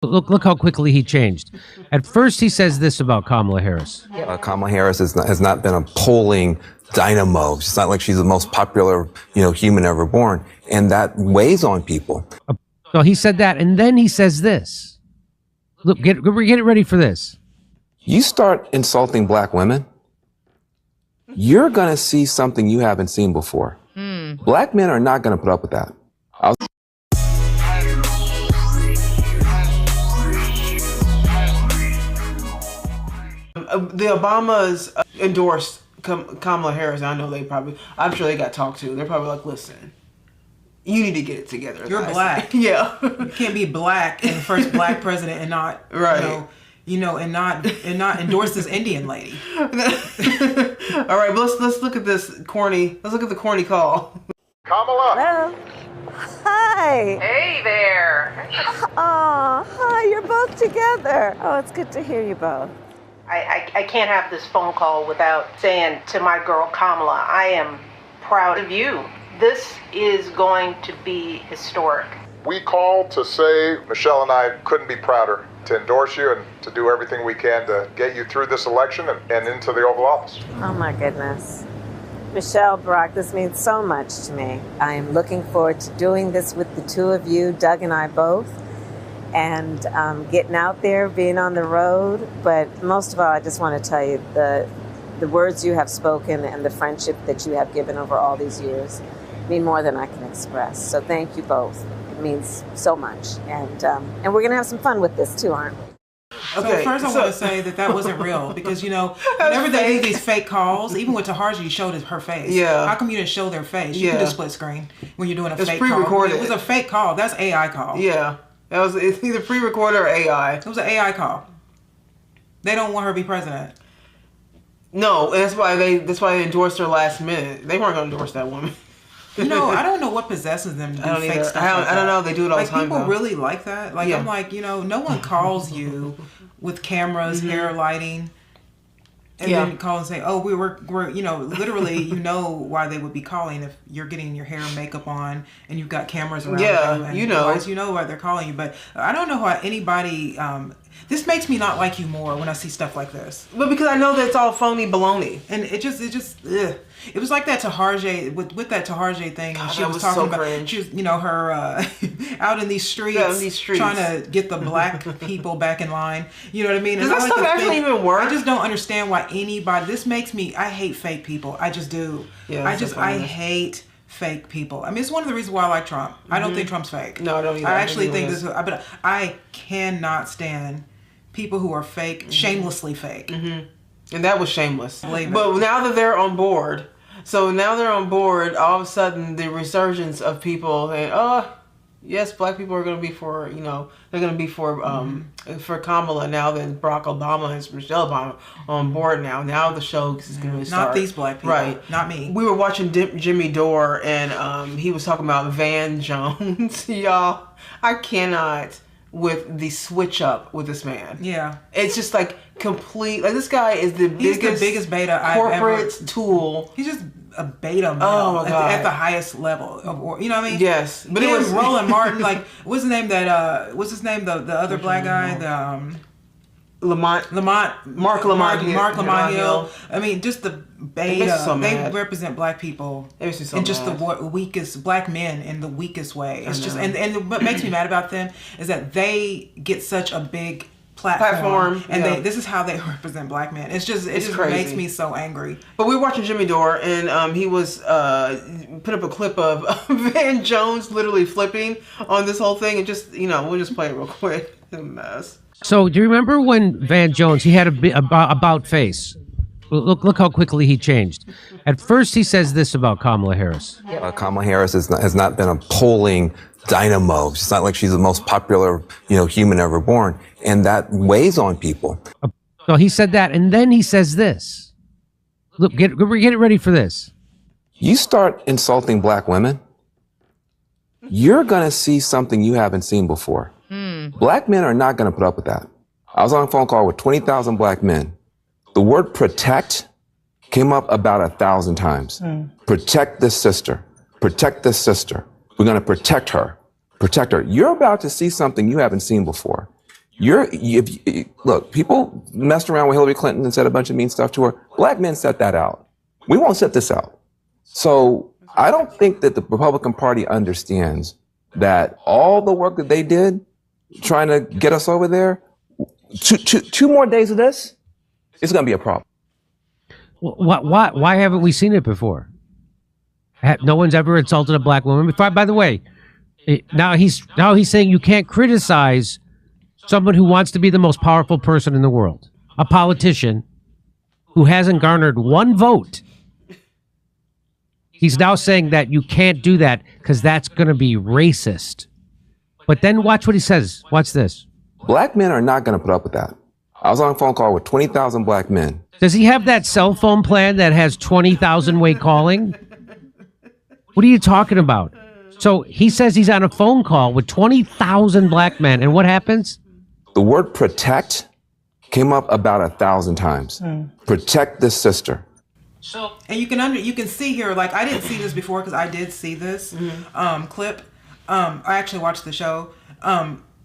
Look how quickly he changed. At first, he says this about Kamala Harris. Kamala Harris has not been a polling dynamo. It's not like she's the most popular, human ever born. And that weighs on people. So he said that, and then he says this. Look, get ready for this. You start insulting black women, you're going to see something you haven't seen before. Black men are not going to put up with that. The Obamas endorsed Kamala Harris. I know I'm sure they got talked to. They're probably like, listen, you need to get it together. You're black. Yeah. You can't be black and the first black president and not, right. And not endorse this Indian lady. All right, but let's look at this corny. Let's look at the corny call. Kamala. Hello. Hi. Hey there. Oh, hi. You're both together. Oh, it's good to hear you both. I can't have this phone call without saying to my girl Kamala, I am proud of you. This is going to be historic. We called to say Michelle and I couldn't be prouder to endorse you and to do everything we can to get you through this election and into the Oval Office. Oh, my goodness. Michelle, Brock, this means so much to me. I am looking forward to doing this with the two of you, Doug and I both, and getting out there, being on the road. But most of all, I just want to tell you the words you have spoken and the friendship that you have given over all these years mean more than I can express. So thank you both. It means so much. And we're going to have some fun with this too, aren't we? Okay, so first I want to say that wasn't real because, whenever they do these fake calls, even with Taharji, you showed her face. Yeah. How come you didn't show their face? You can do split screen when you're doing a fake pre-recorded. call. It was a fake call. That's AI call. Yeah. It's either pre-recorded or AI. It was an AI call. They don't want her to be president. No, that's why they endorsed her last minute. They weren't going to endorse that woman. I don't know what possesses them to do fake stuff. I don't know. They do it all the time. People really like that. Like, yeah. I'm like, no one calls you with cameras, hair lighting, and then call and say, oh, we're literally, why they would be calling if you're getting your hair and makeup on and you've got cameras around you. And you know why they're calling you. But I don't know how anybody. This makes me not like you more when I see stuff like this. But because I know that's all phony baloney. And it just, ugh. It was like that Taharji, with that Taharji thing. God, she was talking about, she was, her out in these streets, trying to get the black people back in line. You know what I mean? Does that stuff actually even work? I just don't understand why anybody, I hate fake people. I just do. Yeah, I hate fake people. I mean, it's one of the reasons why I like Trump. I don't think Trump's fake. No, I don't either. I actually think this, but I cannot stand people who are fake, shamelessly fake. And that was shameless. But now that they're on board, all of a sudden the resurgence of people saying, oh, yes, black people are going to be for, they're going to be for Kamala now that Barack Obama and Michelle Obama on board now. Now the show is going to start. Not these black people. Right. Not me. We were watching Jimmy Dore and he was talking about Van Jones. Y'all, I cannot with the switch up with this man. Yeah. It's just like complete, like this guy is the biggest beta corporate tool. He's just a beta male at the highest level of, you know what I mean? Yes. But it was Roland Martin, like, what's his name, the other black guy, Mark Lamont Hill. I mean, just the beta. They represent black people in just the weakest, black men in the weakest way. It's just, and what makes me mad about them is that they get such a big platform and this is how they represent black men. It's just makes me so angry. But we were watching Jimmy Dore and he was put up a clip of Van Jones literally flipping on this whole thing and just we'll just play it real quick. It's a mess. So, do you remember when Van Jones, he had a about face? Look how quickly he changed. At first, he says this about Kamala Harris. Kamala Harris has not been a polling dynamo. It's not like she's the most popular, human ever born. And that weighs on people. So he said that, and then he says this. Look, get ready for this. You start insulting black women, you're going to see something you haven't seen before. Black men are not going to put up with that. I was on a phone call with 20,000 black men. The word protect came up about 1,000 times. Protect this sister. Protect this sister. We're going to protect her. Protect her. You're about to see something you haven't seen before. Look, people messed around with Hillary Clinton and said a bunch of mean stuff to her. Black men set that out. We won't set this out. So I don't think that the Republican Party understands that all the work that they did trying to get us over there, two more days of this, it's going to be a problem. Why haven't we seen it before? No one's ever insulted a black woman before. By the way, now he's saying you can't criticize someone who wants to be the most powerful person in the world, a politician who hasn't garnered one vote. He's now saying that you can't do that because that's going to be racist. But then watch what he says. Watch this. Black men are not going to put up with that. I was on a phone call with 20,000 black men. Does he have that cell phone plan that has 20,000 way calling? What are you talking about? So he says he's on a phone call with 20,000 black men, and what happens? The word protect came up about 1,000 times. Protect this sister. So, and you can see here, like, I didn't see this before because I did see this clip. I actually watched the show.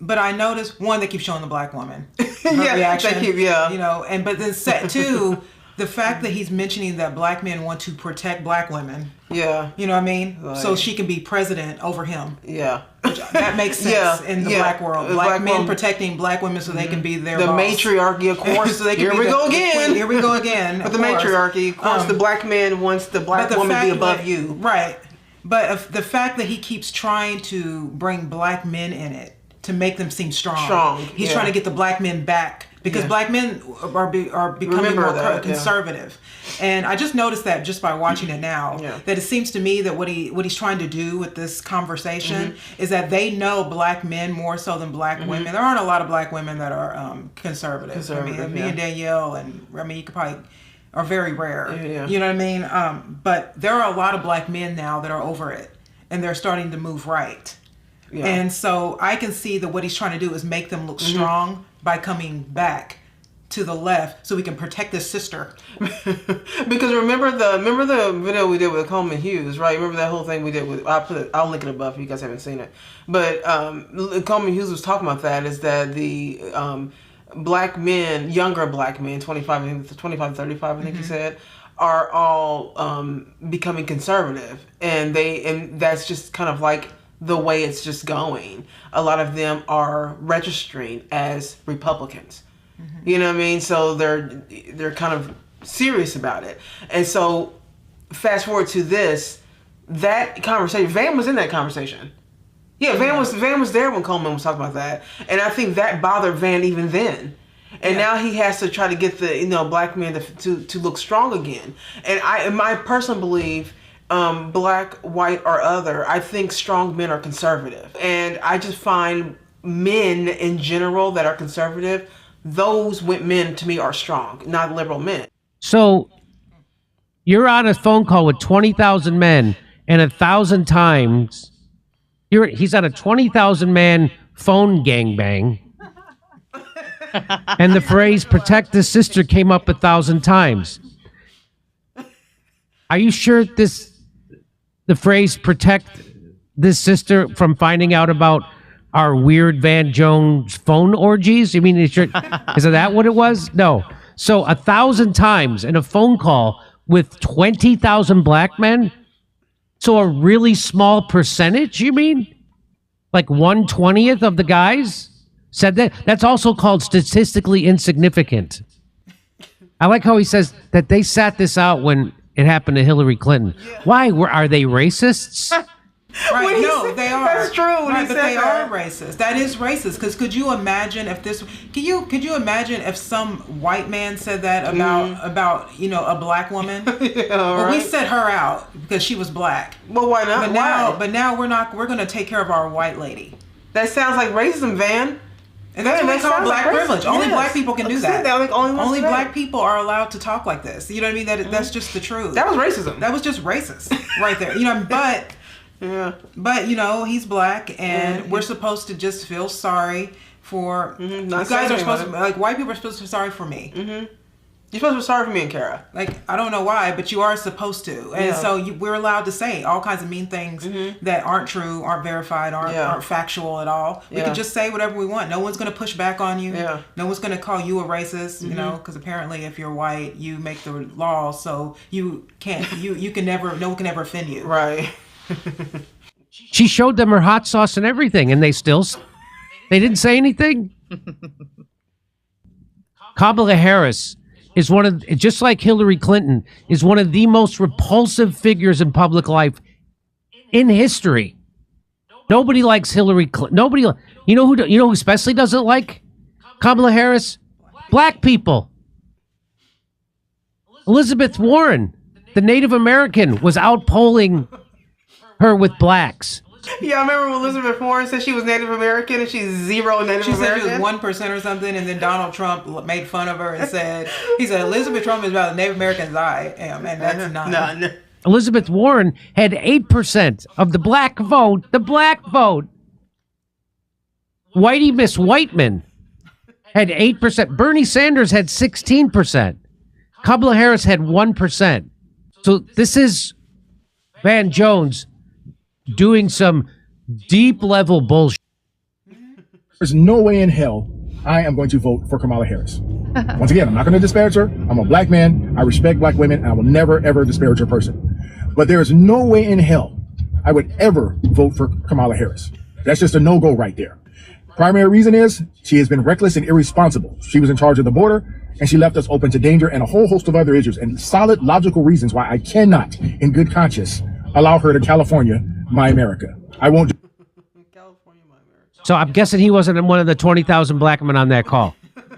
But I noticed, one, they keep showing the black woman. Her reaction, you know, but then set two, the fact that he's mentioning that black men want to protect black women. Yeah. You know what I mean? Right. So she can be president over him. Yeah. That makes sense in the black world. Black men protecting black women so they can be their boss. Matriarchy, of course. So they can Here we go again. But the matriarchy, of course, the black man wants the black woman to be above you. Right. But the fact that he keeps trying to bring black men in it to make them seem strong. He's trying to get the black men back because black men are becoming more conservative. And I just noticed that just by watching it now, that it seems to me that what he's trying to do with this conversation is that they know black men more so than black women. There aren't a lot of black women that are conservative. I mean, me and Danielle, and I mean, you could probably are very rare. You know what I mean? But there are a lot of black men now that are over it, and they're starting to move right. Yeah. And so I can see that what he's trying to do is make them look strong by coming back to the left so we can protect this sister. Because remember the video we did with Coleman Hughes, right? Remember that whole thing we did with, I'll link it above if you guys haven't seen it. But Coleman Hughes was talking about that, is that the black men, younger black men, 25 to 35, I think he said, are all becoming conservative. And that's just kind of like the way it's just going. A lot of them are registering as Republicans. You know what I mean? So they're kind of serious about it. And so fast forward to that conversation. Van was in that conversation. Yeah, Van was there when Coleman was talking about that. And I think that bothered Van even then. And now he has to try to get the black men to look strong again. And in my personal belief, black, white, or other, I think strong men are conservative. And I just find men in general that are conservative, those men to me are strong, not liberal men. So you're on a phone call with 20,000 men, and 1,000 times he's on a 20,000 man phone gangbang. And the phrase "protect the sister" came up 1,000 times. Are you sure the phrase "protect this sister" from finding out about our weird Van Jones phone orgies? I mean, is that what it was? No. So 1,000 times in a phone call with 20,000 black men. So a really small percentage, you mean? Like 1/20th of the guys said that? That's also called statistically insignificant. I like how he says that they sat this out when it happened to Hillary Clinton. Why? Are they racists? Right, no, they are. That's true. Right, but they are racist. That is racist. Because could you imagine if this? Could you imagine if some white man said that about a black woman? Well, we set her out because she was black. Well, why not? But now we're going to take care of our white lady. That sounds like racism, Van. And that's what they call black privilege. Only black people can do that. Only black people are allowed to talk like this. You know what I mean? That's just the truth. That was racism. That was just racist right there. But. Yeah. But he's black, and we're supposed to just feel sorry for. You guys are supposed to, like, white people are supposed to feel sorry for me. You're supposed to be sorry for me and Kara. Like, I don't know why, but you are supposed to. And so we're allowed to say all kinds of mean things that aren't true, aren't verified, aren't factual at all. We can just say whatever we want. No one's going to push back on you. Yeah. No one's going to call you a racist, you know, because apparently if you're white, you make the law, so you can't, you can never, no one can ever offend you. Right. She showed them her hot sauce and everything, and they didn't say anything. Kamala Harris is just like Hillary Clinton, is one of the most repulsive figures in public life in history. Nobody likes Hillary Clinton. Nobody, you know who especially doesn't like Kamala Harris? Black people. Elizabeth Warren, the Native American, was outpolling her with blacks. Yeah, I remember when Elizabeth Warren said she was Native American and she's zero Native American. She said she was 1% or something, and then Donald Trump made fun of her and said, Elizabeth Trump is about the Native Americans I am, and that's none. Elizabeth Warren had 8% of the black vote. The black vote. Whitey Miss Whiteman had 8%. Bernie Sanders had 16%. Kamala Harris had 1%. So this is Van Jones doing some deep level bullshit. There's no way in hell I am going to vote for Kamala Harris. Once again, I'm not going to disparage her. I'm a black man. I respect black women, and I will never, ever disparage her person. But there is no way in hell I would ever vote for Kamala Harris. That's just a no-go right there. Primary reason is she has been reckless and irresponsible. She was in charge of the border, and she left us open to danger and a whole host of other issues, and solid, logical reasons why I cannot, in good conscience, allow her to California, my America. I won't. So I'm guessing he wasn't one of the 20,000 black men on that call.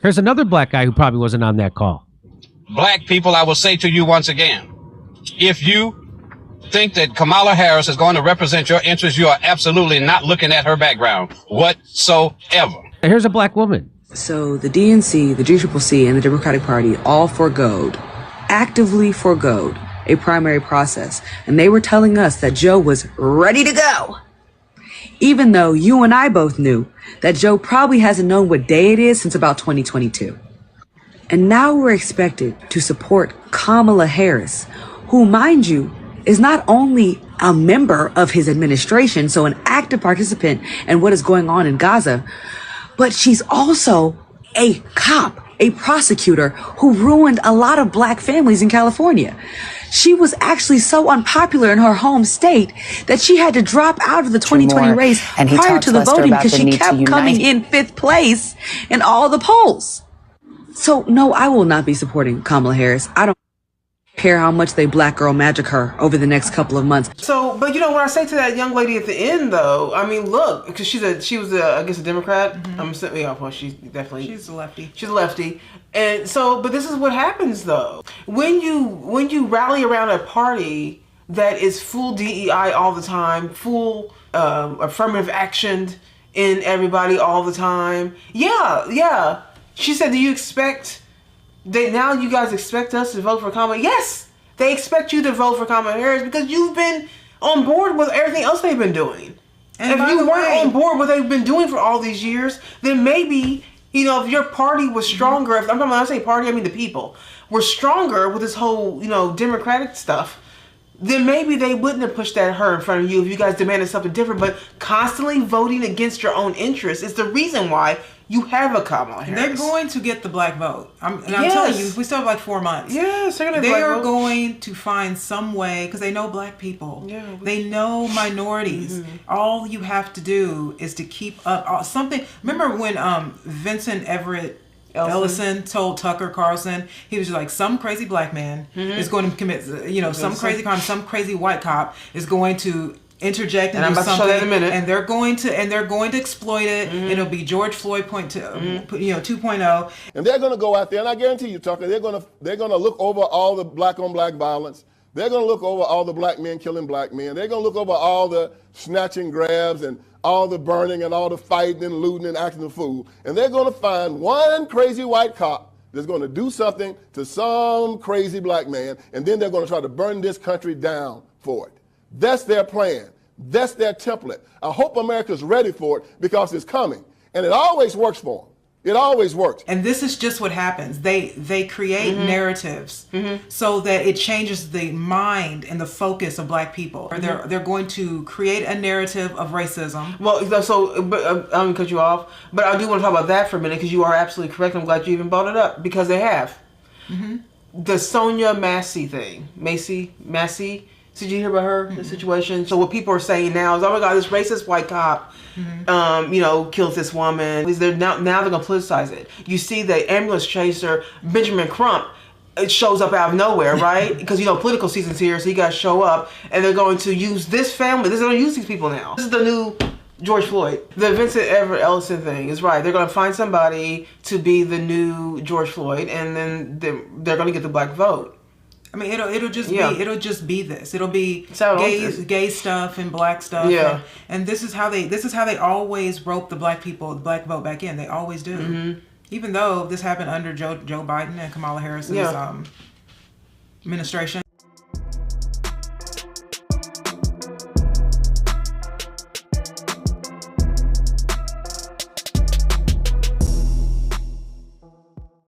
Here's another black guy who probably wasn't on that call. Black people, I will say to you once again, if you think that Kamala Harris is going to represent your interests, you are absolutely not looking at her background whatsoever. Here's a black woman. So the DNC, the GCCC, and the Democratic Party all actively forgoed a primary process. And they were telling us that Joe was ready to go. Even though you and I both knew that Joe probably hasn't known what day it is since about 2022. And now we're expected to support Kamala Harris, who, mind you, is not only a member of his administration, so an active participant in what is going on in Gaza, but she's also a cop, a prosecutor who ruined a lot of black families in California. She was actually so unpopular in her home state that she had to drop out of the 2020 race prior to the voting because she kept coming in 5th place in all the polls. So no, I will not be supporting Kamala Harris. I don't care how much they black girl magic her over the next couple of months. So, but when I say to that young lady at the end, though, I mean, look, because she was I guess a Democrat. I'm saying, well, she's a lefty. She's a lefty, and so, but this is what happens though when you rally around a party that is full DEI all the time, full affirmative action in everybody all the time. Yeah. She said, "Do you expect?" Now you guys expect us to vote for Kamala? Yes, they expect you to vote for Kamala Harris because you've been on board with everything else they've been doing. And if you weren't on board with what they've been doing for all these years, then maybe, if your party was stronger, when I say party, I mean the people, were stronger with this whole, Democratic stuff, then maybe they wouldn't have pushed her in front of you if you guys demanded something different. But constantly voting against your own interests is the reason why you have a Kamala Harris. They're going to get the black vote. I'm telling you, we still have like 4 months. Yes, they are going to find some way, because they know black people. Yeah, they know minorities. Mm-hmm. All you have to do is to keep up something. Remember when Vincent Everett Ellison told Tucker Carlson, he was just like, some crazy black man is going to commit, some crazy crime, some crazy white cop is going to interject and do something, and they're going to exploit it. And it'll be George Floyd 2.0. And they're going to go out there, and I guarantee you, Tucker, they're going to look over all the black on black violence. They're going to look over all the black men killing black men. They're going to look over all the snatching grabs and all the burning and all the fighting and looting and acting the fool. And they're going to find one crazy white cop that's going to do something to some crazy black man, and then they're going to try to burn this country down for it. That's their plan. That's their template. I hope America's ready for it, because it's coming. And it always works for them. It always works. And this is just what happens. They create narratives so that it changes the mind and the focus of black people. They're going to create a narrative of racism. Well, but I'm gonna cut you off, but I do want to talk about that for a minute because you are absolutely correct. I'm glad you even brought it up because they have the Sonia Massey thing. Massey. Did you hear about her, the situation? So what people are saying now is, oh my God, this racist white cop, killed this woman. Now they're going to politicize it. You see the ambulance chaser, Benjamin Crump, it shows up out of nowhere, right? Because, political season's here, so he got to show up. And they're going to use this family. They're going to use these people now. This is the new George Floyd. The Vincent Everett Ellison thing is right. They're going to find somebody to be the new George Floyd, and then they're going to get the black vote. I mean, it'll just be this. It'll be gay stuff and black stuff. Yeah. And this is how they always rope the black black vote back in. They always do. Even though this happened under Joe Biden and Kamala Harris's administration.